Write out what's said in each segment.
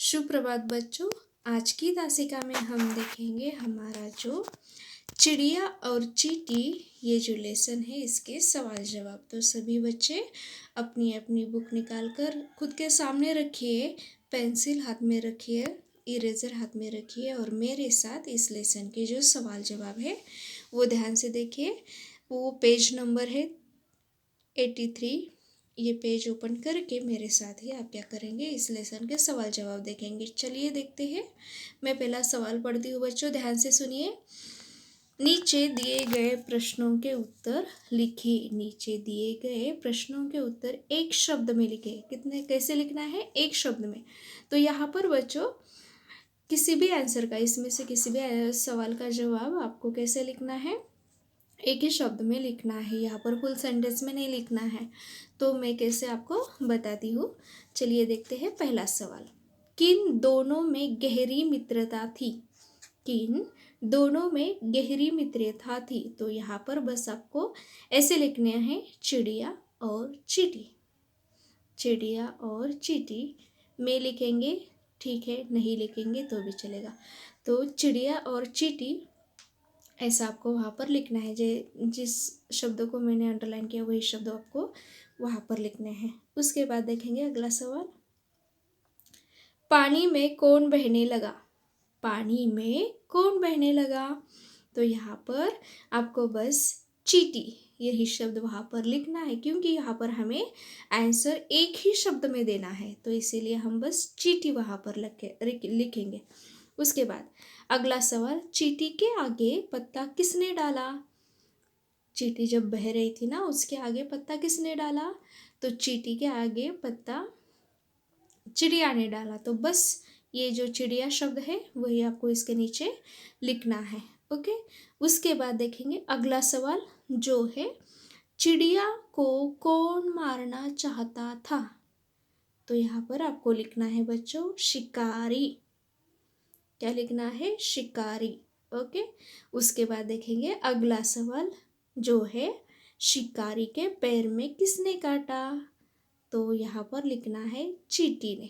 सुप्रभात बच्चों। आज की तासिका में हम देखेंगे हमारा जो चिड़िया और चींटी ये जो लेसन है इसके सवाल जवाब। तो सभी बच्चे अपनी अपनी बुक निकाल कर खुद के सामने रखिए, पेंसिल हाथ में रखिए, इरेजर हाथ में रखिए और मेरे साथ इस लेसन के जो सवाल जवाब है वो ध्यान से देखिए। वो पेज नंबर है 83। ये पेज ओपन करके मेरे साथ ही आप क्या करेंगे, इस लेसन के सवाल जवाब देखेंगे। चलिए देखते हैं। मैं पहला सवाल पढ़ती हूँ बच्चों, ध्यान से सुनिए। नीचे दिए गए प्रश्नों के उत्तर लिखिए। नीचे दिए गए प्रश्नों के उत्तर एक शब्द में लिखे। कितने कैसे लिखना है? एक शब्द में। तो यहाँ पर बच्चों किसी भी आंसर का, इसमें से किसी भी सवाल का जवाब आपको कैसे लिखना है? एक ही शब्द में लिखना है। यहाँ पर फुल सेंटेंस में नहीं लिखना है। तो मैं कैसे आपको बताती हूँ। चलिए देखते हैं पहला सवाल। किन दोनों में गहरी मित्रता थी? किन दोनों में गहरी मित्रता थी? तो यहाँ पर बस आपको ऐसे लिखने हैं, चिड़िया और चींटी। चिड़िया और चींटी में लिखेंगे, ठीक है, नहीं लिखेंगे तो भी चलेगा। तो चिड़िया और चींटी ऐसा आपको वहाँ पर लिखना है। जिस शब्द को मैंने अंडरलाइन किया वही शब्द आपको वहाँ पर लिखने हैं। उसके बाद देखेंगे अगला सवाल। पानी में कौन बहने लगा? पानी में कौन बहने लगा? तो यहाँ पर आपको बस चींटी यही शब्द वहाँ पर लिखना है, क्योंकि यहाँ पर हमें आंसर एक ही शब्द में देना है। तो इसीलिए हम बस चींटी वहाँ पर लिखेंगे। उसके बाद अगला सवाल। चींटी के आगे पत्ता किसने डाला? चींटी जब बह रही थी ना, उसके आगे पत्ता किसने डाला? तो चींटी के आगे पत्ता चिड़िया ने डाला। तो बस ये जो चिड़िया शब्द है वही आपको इसके नीचे लिखना है। ओके। उसके बाद देखेंगे अगला सवाल जो है, चिड़िया को कौन मारना चाहता था? तो यहाँ पर आपको लिखना है बच्चों, शिकारी। क्या लिखना है? शिकारी। ओके। उसके बाद देखेंगे अगला सवाल जो है, शिकारी के पैर में किसने काटा? तो यहाँ पर लिखना है, चींटी ने।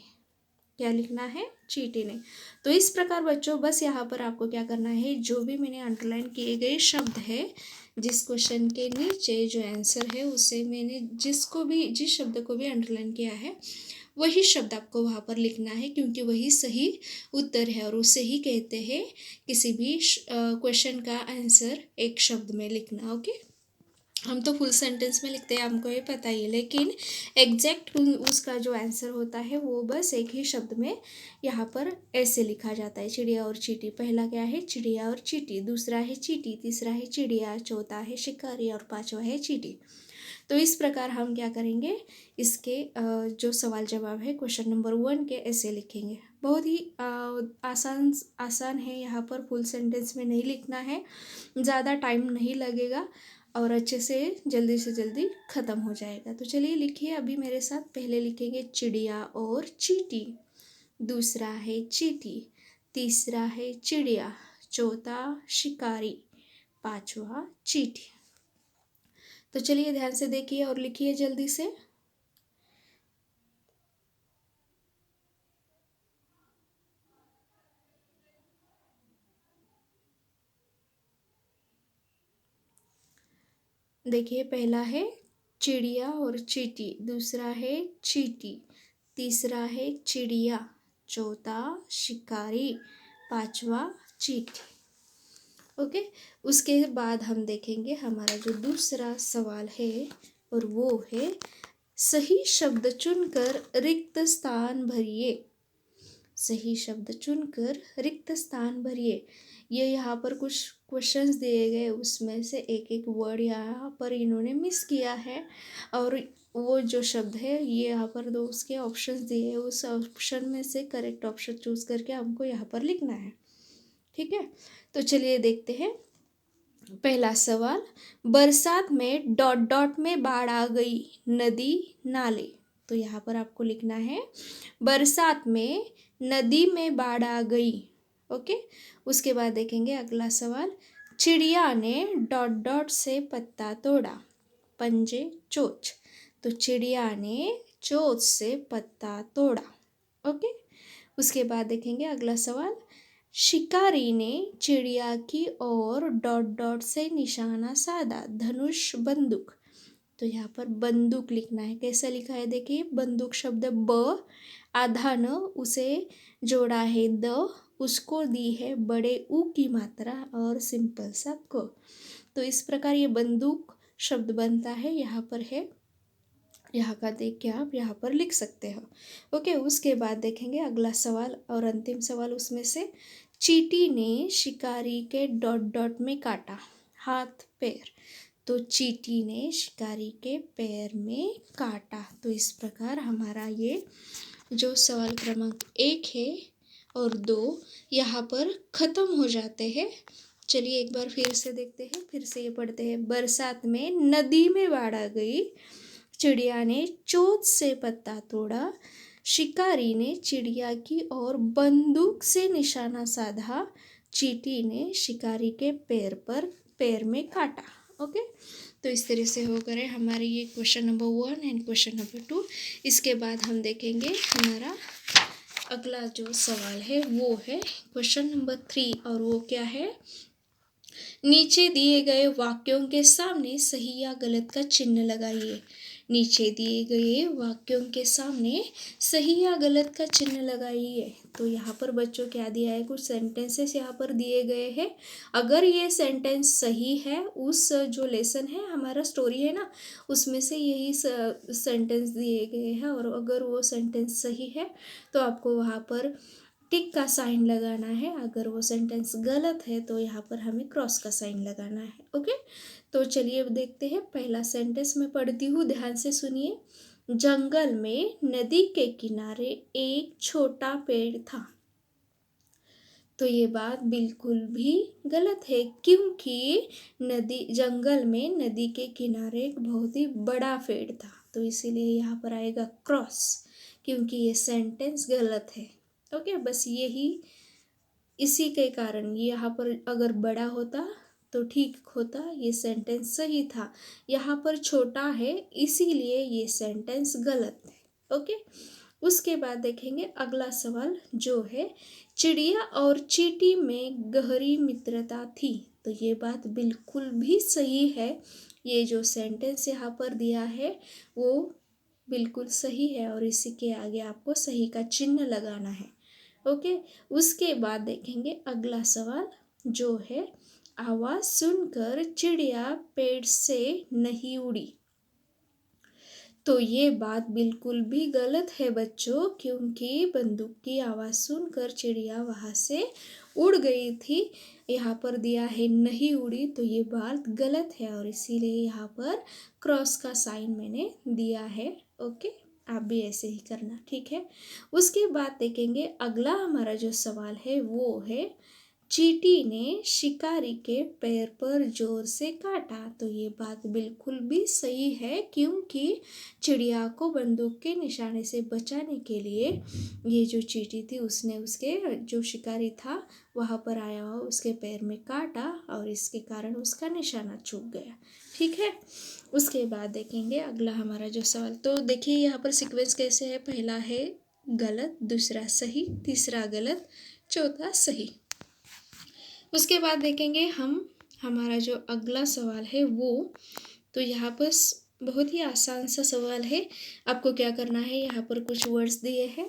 क्या लिखना है? चींटी ने। तो इस प्रकार बच्चों बस यहाँ पर आपको क्या करना है, जो भी मैंने अंडरलाइन किए गए शब्द है, जिस क्वेश्चन के नीचे जो आंसर है उसे मैंने जिस शब्द को भी अंडरलाइन किया है वही शब्द आपको वहाँ पर लिखना है, क्योंकि वही सही उत्तर है और उसे ही कहते हैं किसी भी क्वेश्चन का आंसर एक शब्द में लिखना। ओके। हम तो फुल सेंटेंस में लिखते हैं, हमको ये पता ही है, लेकिन एग्जैक्ट उसका जो आंसर होता है वो बस एक ही शब्द में यहाँ पर ऐसे लिखा जाता है। चिड़िया और चींटी। पहला क्या है? चिड़िया और चींटी। दूसरा है चींटी। तीसरा है चिड़िया। चौथा है शिकारी और पांचवा है चींटी। तो इस प्रकार हम क्या करेंगे, इसके जो सवाल जवाब है क्वेश्चन नंबर 1 के ऐसे लिखेंगे। बहुत ही आसान है। यहाँ पर फुल सेंटेंस में नहीं लिखना है, ज़्यादा टाइम नहीं लगेगा और अच्छे से जल्दी ख़त्म हो जाएगा। तो चलिए लिखिए अभी मेरे साथ। पहले लिखेंगे चिड़िया और चींटी। दूसरा है चींटी। तीसरा है चिड़िया। चौथा शिकारी। पांचवा चींटी। तो चलिए ध्यान से देखिए और लिखिए जल्दी से। देखिए पहला है चिड़िया और चींटी। दूसरा है चींटी। तीसरा है चिड़िया। चौथा शिकारी। पांचवा चींटी। ओके। उसके बाद हम देखेंगे हमारा जो दूसरा सवाल है और वो है, सही शब्द चुनकर रिक्त स्थान भरिए। सही शब्द चुनकर रिक्त स्थान भरिए। ये यहाँ पर कुछ क्वेश्चंस दिए गए, उसमें से एक एक वर्ड यहाँ पर इन्होंने मिस किया है और वो जो शब्द है ये यहाँ पर दो उसके ऑप्शंस दिए हैं, उस ऑप्शन में से करेक्ट ऑप्शन चूज करके हमको यहाँ पर लिखना है। ठीक है। तो चलिए देखते हैं। पहला सवाल, बरसात में डॉट डॉट में बाढ़ आ गई, नदी नाले। तो यहाँ पर आपको लिखना है, बरसात में नदी में बाढ़ आ गई। ओके। उसके बाद देखेंगे अगला सवाल, चिड़िया ने डॉट डॉट से पत्ता तोड़ा, पंजे चोंच। तो चिड़िया ने चोंच से पत्ता तोड़ा। ओके। उसके बाद देखेंगे अगला सवाल, शिकारी ने चिड़िया की ओर डॉट डॉट से निशाना साधा, धनुष बंदूक। तो यहाँ पर बंदूक लिखना है। कैसा लिखा है देखिए, बंदूक शब्द ब, आधा न, उसे जोड़ा है द, उसको दी है बड़े ऊ की मात्रा और सिंपल सा क। तो इस प्रकार ये बंदूक शब्द बनता है। यहाँ पर है, यहाँ का देख के आप यहाँ पर लिख सकते हो। ओके, उसके बाद देखेंगे अगला सवाल और अंतिम सवाल उसमें से, चींटी ने शिकारी के डॉट डॉट में काटा, हाथ पैर। तो चींटी ने शिकारी के पैर में काटा। तो इस प्रकार हमारा ये जो सवाल क्रमांक 1 है और 2 यहाँ पर ख़त्म हो जाते हैं। चलिए एक बार फिर से देखते हैं, फिर से ये पढ़ते हैं। बरसात में नदी में बाढ़ आ गई, चिड़िया ने चोंच से पत्ता तोड़ा, शिकारी ने चिड़िया की ओर बंदूक से निशाना साधा, चींटी ने शिकारी के पैर में काटा। ओके, तो इस तरह से हो गए हमारे ये question number 1 and question number 2। इसके बाद हम देखेंगे हमारा अगला जो सवाल है वो है क्वेश्चन नंबर 3, और वो क्या है, नीचे दिए गए वाक्यों के सामने सही या गलत का चिन्ह लगाइए। नीचे दिए गए वाक्यों के सामने सही या गलत का चिन्ह लगाइए। तो यहाँ पर बच्चों क्या दिया है, कुछ सेंटेंसेस यहाँ पर दिए गए हैं। अगर ये सेंटेंस सही है, उस जो लेसन है हमारा स्टोरी है ना, उसमें से यही सेंटेंस दिए गए हैं, और अगर वो सेंटेंस सही है तो आपको वहाँ पर टिक का साइन लगाना है। अगर वो सेंटेंस गलत है तो यहाँ पर हमें क्रॉस का साइन लगाना है। ओके, तो चलिए अब देखते हैं। पहला सेंटेंस मैं पढ़ती हूँ, ध्यान से सुनिए। जंगल में नदी के किनारे एक छोटा पेड़ था। तो ये बात बिल्कुल भी गलत है, क्योंकि जंगल में नदी के किनारे एक बहुत ही बड़ा पेड़ था। तो इसीलिए यहाँ पर आएगा क्रॉस, क्योंकि ये सेंटेंस गलत है। ओके, बस यही, इसी के कारण यहाँ पर अगर बड़ा होता तो ठीक होता, ये सेंटेंस सही था। यहाँ पर छोटा है, इसीलिए ये सेंटेंस गलत है। ओके, उसके बाद देखेंगे अगला सवाल जो है, चिड़िया और चींटी में गहरी मित्रता थी। तो ये बात बिल्कुल भी सही है। ये जो सेंटेंस यहाँ पर दिया है वो बिल्कुल सही है, और इसी के आगे आपको सही का चिन्ह लगाना है। ओके, उसके बाद देखेंगे अगला सवाल जो है, आवाज़ सुनकर चिड़िया पेड़ से नहीं उड़ी। तो ये बात बिल्कुल भी गलत है बच्चों, क्योंकि बंदूक की आवाज़ सुनकर चिड़िया वहाँ से उड़ गई थी। यहाँ पर दिया है नहीं उड़ी, तो ये बात गलत है, और इसीलिए यहाँ पर क्रॉस का साइन मैंने दिया है। ओके, आप भी ऐसे ही करना, ठीक है। उसके बाद देखेंगे अगला हमारा जो सवाल है वो है, चींटी ने शिकारी के पैर पर जोर से काटा। तो ये बात बिल्कुल भी सही है, क्योंकि चिड़िया को बंदूक के निशाने से बचाने के लिए ये जो चींटी थी उसने उसके जो शिकारी था वहाँ पर आया हुआ उसके पैर में काटा, और इसके कारण उसका निशाना चूक गया। ठीक है, उसके बाद देखेंगे अगला हमारा जो सवाल। तो देखिए यहाँ पर सीक्वेंस कैसे है, पहला है गलत, दूसरा सही, तीसरा गलत, चौथा सही। उसके बाद देखेंगे हम हमारा जो अगला सवाल है वो, तो यहाँ पर बहुत ही आसान सा सवाल है। आपको क्या करना है, यहाँ पर कुछ वर्ड्स दिए हैं,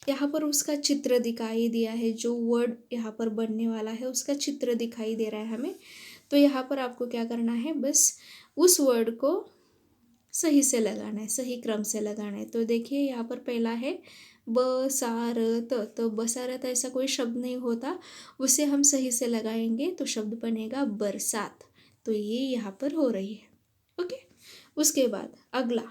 यहाँ पर उसका चित्र दिखाई दिया है, जो वर्ड यहाँ पर बनने वाला है उसका चित्र दिखाई दे रहा है हमें। तो यहाँ पर आपको क्या करना है, बस उस वर्ड को सही से लगाना है, सही क्रम से लगाना है। तो देखिए यहाँ पर पहला है बसारत। तो बसारत ऐसा कोई शब्द नहीं होता, उसे हम सही से लगाएंगे तो शब्द बनेगा बरसात। तो ये यहाँ पर हो रही है। ओके, उसके बाद अगला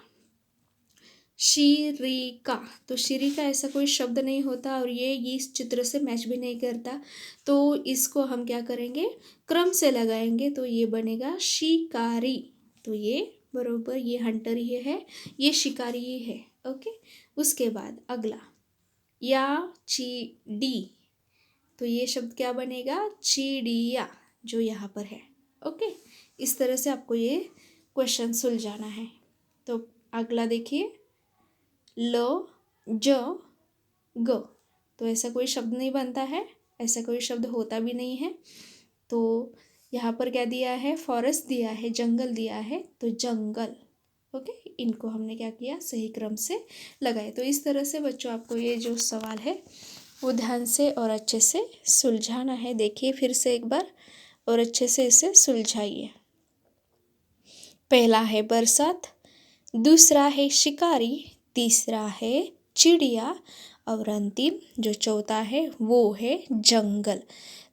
शिरिका। तो शिरिका ऐसा कोई शब्द नहीं होता, और ये इस चित्र से मैच भी नहीं करता। तो इसको हम क्या करेंगे, क्रम से लगाएंगे, तो ये बनेगा शिकारी। तो ये बरोबर, ये हंटर ही है, ये शिकारी ही है। ओके, उसके बाद अगला या चिड़ी। तो ये शब्द क्या बनेगा, चिड़िया, जो यहाँ पर है। ओके, इस तरह से आपको ये क्वेश्चन सुलझाना है। तो अगला देखिए, ल ज ग। तो ऐसा कोई शब्द नहीं बनता है, ऐसा कोई शब्द होता भी नहीं है। तो यहाँ पर क्या दिया है, फॉरेस्ट दिया है, जंगल दिया है, तो जंगल। ओके, इनको हमने क्या किया, सही क्रम से लगाए। तो इस तरह से बच्चों आपको ये जो सवाल है वो ध्यान से और अच्छे से सुलझाना है। देखिए फिर से एक बार और अच्छे से इसे सुलझाइए। पहला है बरसात, दूसरा है शिकारी, तीसरा है चिड़िया और अंतिम जो चौथा है वो है जंगल।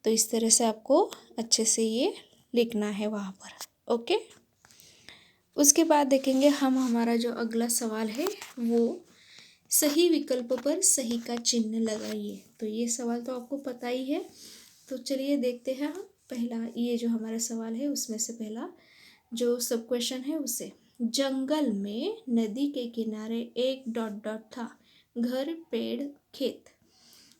तो इस तरह से आपको अच्छे से ये लिखना है वहाँ पर। ओके, उसके बाद देखेंगे हम हमारा जो अगला सवाल है वो सही विकल्प पर सही का चिन्ह लगाइए। तो ये सवाल तो आपको पता ही है, तो चलिए देखते हैं हम। पहला ये जो हमारा सवाल है उसमें से पहला जो सब क्वेश्चन है उसे, जंगल में नदी के किनारे एक डॉट डॉट था, घर पेड़ खेत।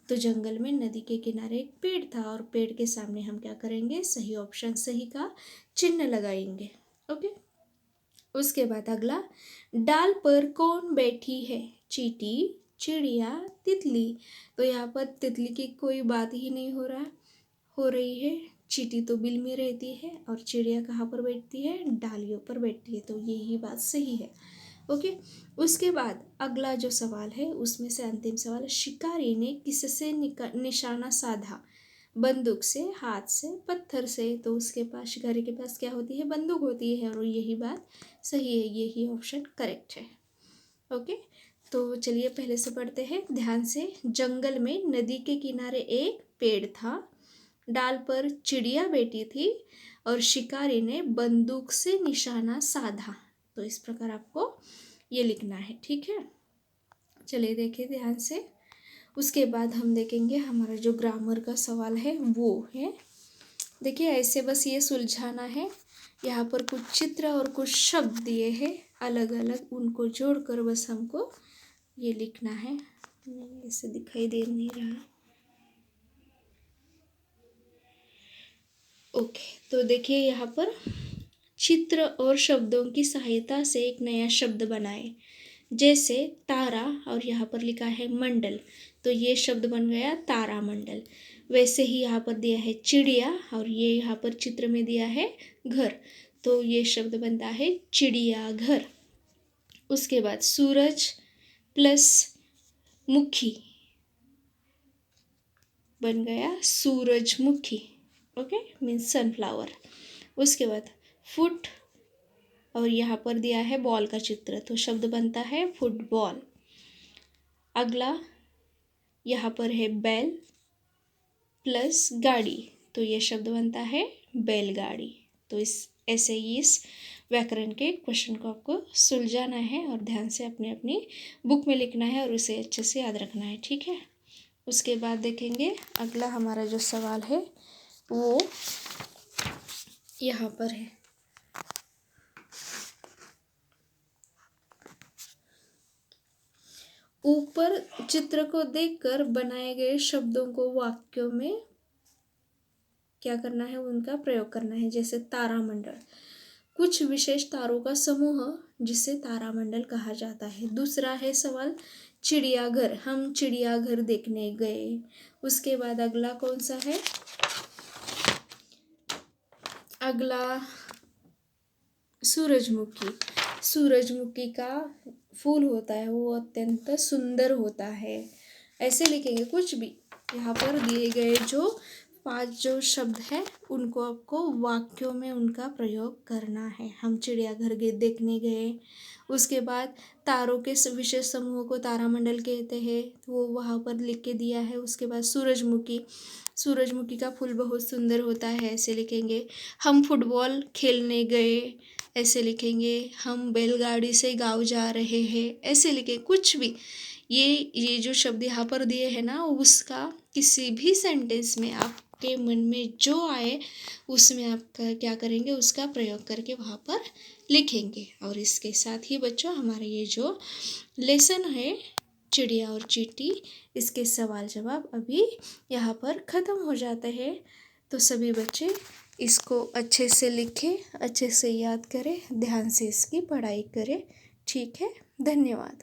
तो जंगल में नदी के किनारे एक पेड़ था और पेड़ के सामने हम क्या करेंगे, सही ऑप्शन सही का चिन्ह लगाएंगे। ओके, उसके बाद अगला, डाल पर कौन बैठी है, चींटी, चिड़िया, तितली। तो यहाँ पर तितली की कोई बात ही नहीं हो रही है। चींटी तो बिल में रहती है और चिड़िया कहाँ पर बैठती है, डालियों पर बैठती है। तो यही बात सही है। ओके, उसके बाद अगला जो सवाल है उसमें से अंतिम सवाल, शिकारी ने किससे निशाना साधा, बंदूक से, हाथ से, पत्थर से। तो उसके पास, शिकारी के पास क्या होती है, बंदूक होती है और यही बात सही है, यही ऑप्शन करेक्ट है। ओके, तो चलिए पहले से पढ़ते हैं ध्यान से। जंगल में नदी के किनारे एक पेड़ था, डाल पर चिड़िया बैठी थी और शिकारी ने बंदूक से निशाना साधा। तो इस प्रकार आपको ये लिखना है, ठीक है। चलिए देखिए ध्यान से। उसके बाद हम देखेंगे हमारा जो ग्रामर का सवाल है वो है, देखिए ऐसे बस ये सुलझाना है। यहाँ पर कुछ चित्र और कुछ शब्द दिए हैं अलग अलग, उनको जोड़कर बस हमको ये लिखना है। नहीं, ऐसे दिखाई दे नहीं रहा। ओके, तो देखिए यहाँ पर चित्र और शब्दों की सहायता से एक नया शब्द बनाए, जैसे तारा और यहाँ पर लिखा है मंडल, तो ये शब्द बन गया तारा मंडल। वैसे ही यहाँ पर दिया है चिड़िया और ये यहाँ पर चित्र में दिया है घर, तो ये शब्द बनता है चिड़िया घर। उसके बाद सूरज प्लस मुखी बन गया सूरजमुखी। Okay, means sunflower. उसके बाद फुट और यहाँ पर दिया है बॉल का चित्र, तो शब्द बनता है फुटबॉल। अगला यहाँ पर है बैल प्लस गाड़ी, तो ये शब्द बनता है बैलगाड़ी। तो इस ऐसे ही इस व्याकरण के क्वेश्चन को आपको सुलझाना है और ध्यान से अपनी अपनी बुक में लिखना है और उसे अच्छे से याद रखना है, ठीक है। उसके बाद देखेंगे अगला हमारा जो सवाल है वो यहाँ पर है। ऊपर चित्र को देखकर बनाए गए शब्दों को वाक्यों में क्या करना है, उनका प्रयोग करना है। जैसे तारामंडल, कुछ विशेष तारों का समूह जिसे तारामंडल कहा जाता है। दूसरा है सवाल चिड़ियाघर, हम चिड़ियाघर देखने गए। उसके बाद अगला कौन सा है, अगला सूरजमुखी। सूरजमुखी का फूल होता है वो अत्यंत सुंदर होता है, ऐसे लिखेंगे। कुछ भी यहाँ पर दिए गए जो 5 जो शब्द हैं उनको आपको वाक्यों में उनका प्रयोग करना है। हम चिड़ियाघर देखने गए, उसके बाद तारों के विशेष समूह को तारामंडल कहते हैं, वो वहाँ पर लिख के दिया है। उसके बाद सूरजमुखी, सूरजमुखी का फूल बहुत सुंदर होता है, ऐसे लिखेंगे। हम फुटबॉल खेलने गए, ऐसे लिखेंगे। हम बैलगाड़ी से गाँव जा रहे हैं, ऐसे लिखें। कुछ भी ये जो शब्द यहाँ पर दिए हैं ना, उसका किसी भी सेंटेंस में आपके मन में जो आए उसमें आप क्या करेंगे, उसका प्रयोग करके वहाँ पर लिखेंगे। और इसके साथ ही बच्चों हमारा ये जो लेसन है चिड़िया और चींटी, इसके सवाल जवाब अभी यहाँ पर ख़त्म हो जाते हैं। तो सभी बच्चे इसको अच्छे से लिखें, अच्छे से याद करें, ध्यान से इसकी पढ़ाई करें, ठीक है। धन्यवाद।